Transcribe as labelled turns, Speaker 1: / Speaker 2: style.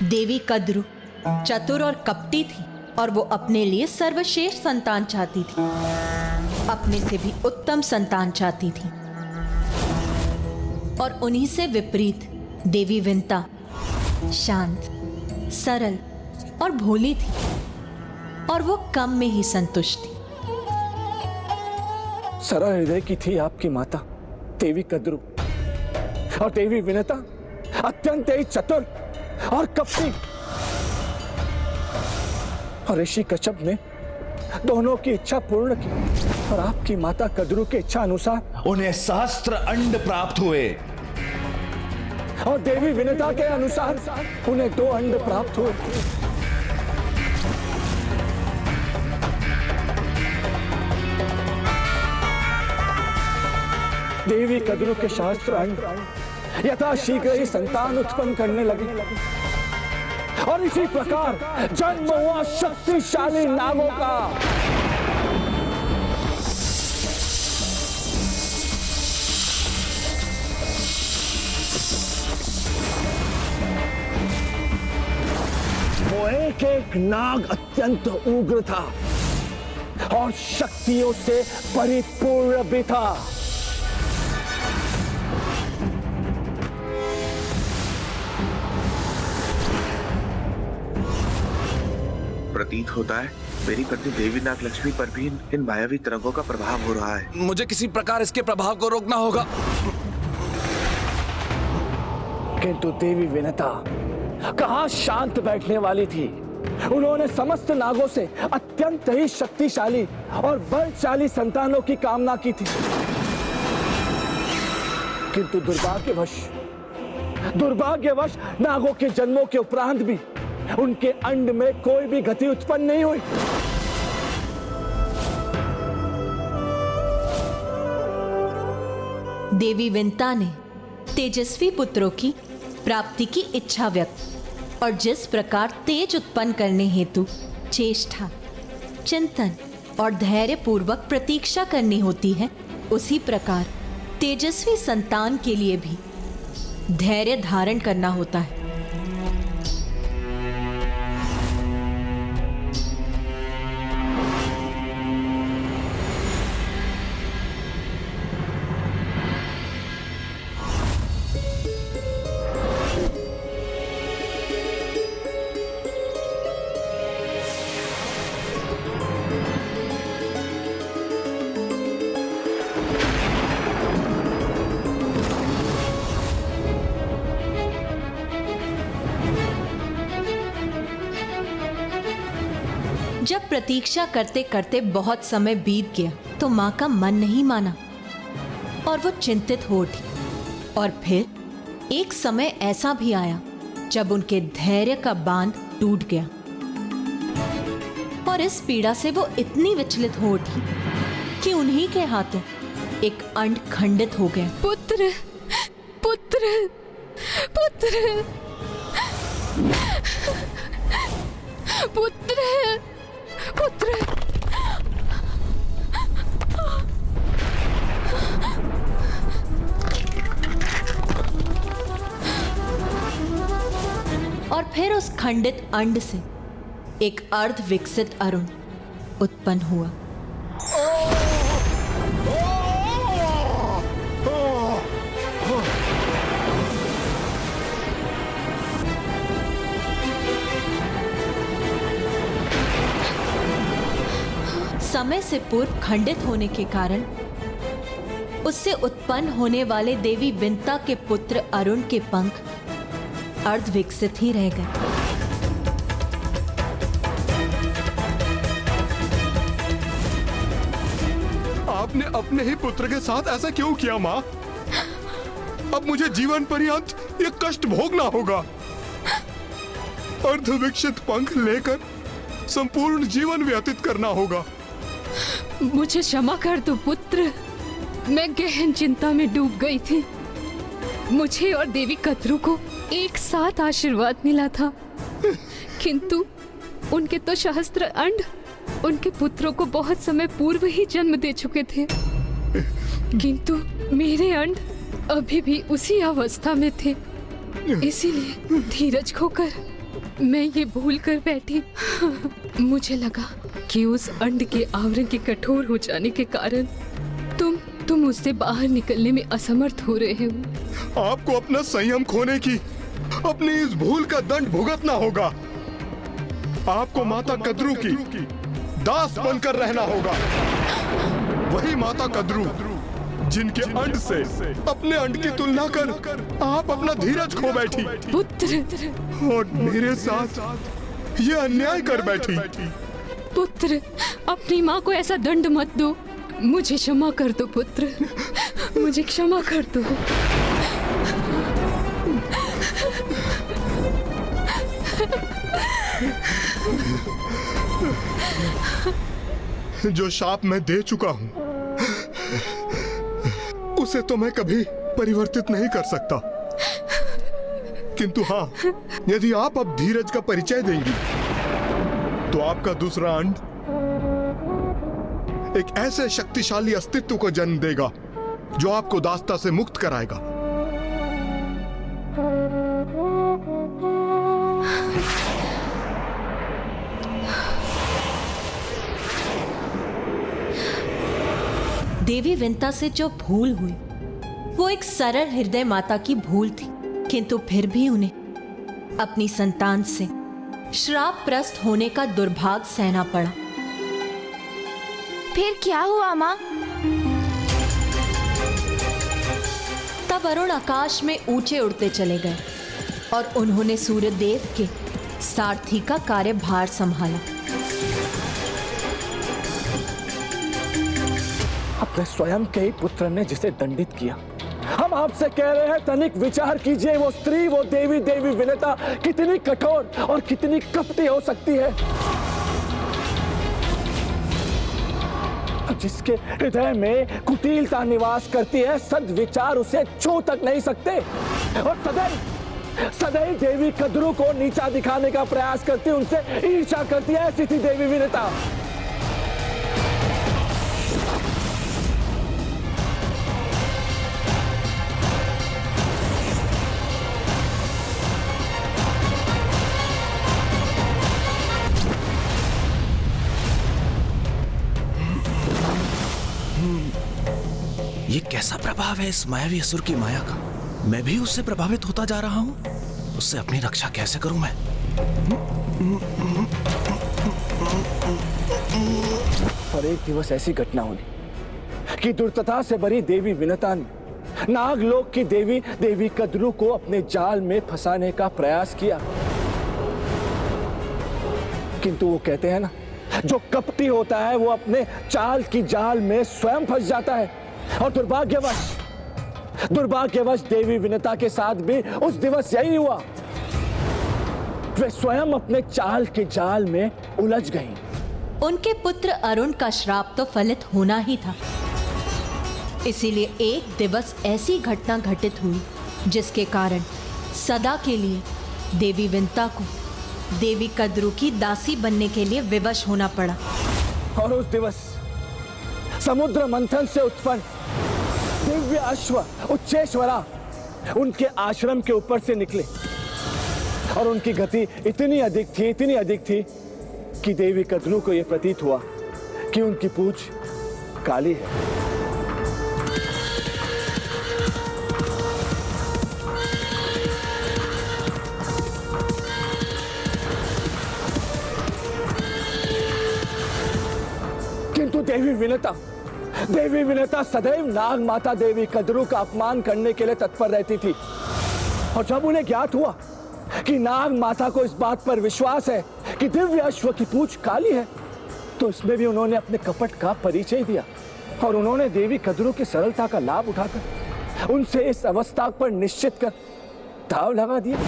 Speaker 1: देवी कद्रु चतुर और कपटी थी और वो अपने लिए सर्वश्रेष्ठ संतान चाहती थी, अपने से भी उत्तम संतान चाहती थी। और उन्हीं से विपरीत देवी विंता शांत, सरल और भोली थी और वो कम में ही संतुष्ट थी।
Speaker 2: सरल हृदय की थी आपकी माता देवी कद्रु और देवी विनता अत्यंत ही चतुर और कपटी। और ऋषि कच्छप ने दोनों की इच्छा पूर्ण की और आपकी माता कद्रु की इच्छा अनुसार
Speaker 3: उन्हें सहस्त्र अंड प्राप्त हुए
Speaker 2: और देवी विनता के अनुसार उन्हें 2 अंड प्राप्त हुए। देवी कद्रु के शास्त्र अंड यथाशीघ्र ही संतान उत्पन्न करने लगे और इसी प्रकार जन्म हुआ शक्तिशाली नागों का। वो एक नाग अत्यंत उग्र था और शक्तियों से परिपूर्ण भी था।
Speaker 4: प्रतीत होता है मेरी पत्नी देवी नाग लक्ष्मी पर भी इन मायावी तरंगों का प्रभाव हो रहा है।
Speaker 5: मुझे किसी प्रकार इसके प्रभाव को रोकना होगा।
Speaker 2: किंतु देवी विनता कहाँ शांत बैठने वाली थी। उन्होंने समस्त नागों से अत्यंत ही शक्तिशाली और बलशाली संतानों की कामना की थी, किंतु दुर्भाग्यवश नागों के जन्मों के उपरांत भी उनके अंड में कोई भी गति उत्पन्न नहीं हुई।
Speaker 1: देवी विंता ने तेजस्वी पुत्रों की प्राप्ति की इच्छा व्यक्त और जिस प्रकार तेज उत्पन्न करने हेतु चेष्टा, चिंतन और धैर्य पूर्वक प्रतीक्षा करनी होती है, उसी प्रकार तेजस्वी संतान के लिए भी धैर्य धारण करना होता है। जब प्रतीक्षा करते करते बहुत समय बीत गया तो मां का मन नहीं माना और वो चिंतित हो उठी। और फिर एक समय ऐसा भी आया जब उनके धैर्य का बांध टूट गया और इस पीड़ा से वो इतनी विचलित हो उठी कि उन्हीं के हाथों एक अंड खंडित हो गया।
Speaker 6: पुत्र, पुत्र, पुत्र, पुत्र, पुत्र।
Speaker 1: और फिर उस खंडित अंड से एक अर्ध विकसित अरुण उत्पन्न हुआ। समय से पूर्व खंडित होने के कारण उससे उत्पन्न होने वाले देवी विंता के पुत्र अरुण के पंख अर्ध विकसित ही रह गए।
Speaker 7: आपने अपने ही पुत्र के साथ ऐसा क्यों किया माँ? अब मुझे जीवन पर्यंत ये कष्ट भोगना होगा। अर्ध विकसित पंख लेकर संपूर्ण जीवन व्यतीत करना होगा।
Speaker 6: मुझे क्षमा कर दो पुत्र, मैं गहन चिंता में डूब गई थी। मुझे और देवी कद्रु को एक साथ आशीर्वाद मिला था, किंतु उनके तो सहस्त्र अंड उनके पुत्रों को बहुत समय पूर्व ही जन्म दे चुके थे, किंतु मेरे अंड अभी भी उसी अवस्था में थे। इसीलिए धीरज खोकर मैं ये भूल कर बैठी। मुझे लगा कि उस अंड के आवरण के कठोर हो जाने के कारण तुम उससे बाहर निकलने में असमर्थ हो रहे हो।
Speaker 7: आपको अपना संयम खोने की अपनी इस भूल का दंड भुगतना होगा। आपको माता कद्रू की दास बनकर रहना होगा। वही माता कद्रू जिनके अंड से अपने अंड की तुलना कर आप अपना धीरज खो बैठी
Speaker 6: पुत्र,
Speaker 7: और मेरे साथ ये अन्याय कर बैठी।
Speaker 6: पुत्र, अपनी माँ को ऐसा दंड मत दो। मुझे क्षमा कर दो पुत्र, मुझे क्षमा कर दो।
Speaker 7: जो शाप मैं दे चुका हूं उसे तो मैं कभी परिवर्तित नहीं कर सकता, किंतु हाँ, यदि आप अब धीरज का परिचय देंगी तो आपका दूसरा अंड एक ऐसे शक्तिशाली अस्तित्व को जन्म देगा जो आपको दासता से मुक्त कराएगा।
Speaker 1: देवी विंता से जो भूल हुई वो एक सरल हृदय माता की भूल थी, किंतु फिर भी उन्हें अपनी संतान से श्रापग्रस्त होने का दुर्भाग्य सहना पड़ा।
Speaker 8: फिर क्या हुआ माँ?
Speaker 1: तब अरुण आकाश में ऊंचे उड़ते चले गए और उन्होंने सूर्यदेव के सारथी का कार्यभार संभाला।
Speaker 2: अपने स्वयं के ही पुत्र ने जिसे दंडित किया, हम आपसे कह रहे हैं तनिक विचार कीजिए। वो स्त्री, वो देवी विनेता कितनी कठोर और कितनी कपटी हो सकती है, जिसके हृदय में कुटिलता निवास करती है। सद्विचार उसे छू तक नहीं सकते और सदैव देवी कद्रू को नीचा दिखाने का प्रयास करती, उनसे ईर्ष्या करती है। ऐसी थी देवी विनेता।
Speaker 5: ये कैसा प्रभाव है इस मायावी असुर की माया का? मैं भी उससे प्रभावित होता जा रहा हूँ। उससे अपनी रक्षा कैसे करूं मैं?
Speaker 2: और एक दिवस ऐसी घटना हुई कि दुर्दशा से भरी देवी विनेता ने नागलोक की देवी कद्रू को अपने जाल में फंसाने का प्रयास किया, किंतु वो कहते हैं ना, जो कपटी होता है वो अपने चाल की जाल में स्वयं फंस जाता है। और दुर्भाग्यवश देवी विनेता के साथ भी उस दिवस यही हुआ। वे स्वयं अपने चाल के जाल में उलझ गईं।
Speaker 1: उनके पुत्र अरुण का श्राप तो फलित होना ही था। इसीलिए एक दिवस ऐसी घटना घटित हुई जिसके कारण सदा के लिए देवी विनेता को देवी कद्रू की दासी बनने के लिए विवश होना पड़ा।
Speaker 2: और उस दिवस समुद्र मंथन से उत्पन्न दिव्य अश्व उच्चेश्वरा उनके आश्रम के ऊपर से निकले और उनकी गति इतनी अधिक थी कि देवी कद्रू को यह प्रतीत हुआ कि उनकी पूंछ काली है। किंतु देवी विनेता सदैव नाग माता देवी कद्रू का अपमान करने के लिए तत्पर रहती थी। और जब उन्हें ज्ञात हुआ कि नाग माता को इस बात पर विश्वास है कि दिव्य अश्व की पूंछ काली है, तो इसमें भी उन्होंने अपने कपट का परिचय दिया और उन्होंने देवी कद्रू की सरलता का लाभ उठाकर उनसे इस अवस्था पर निश्चित कर दांव लगा दिया।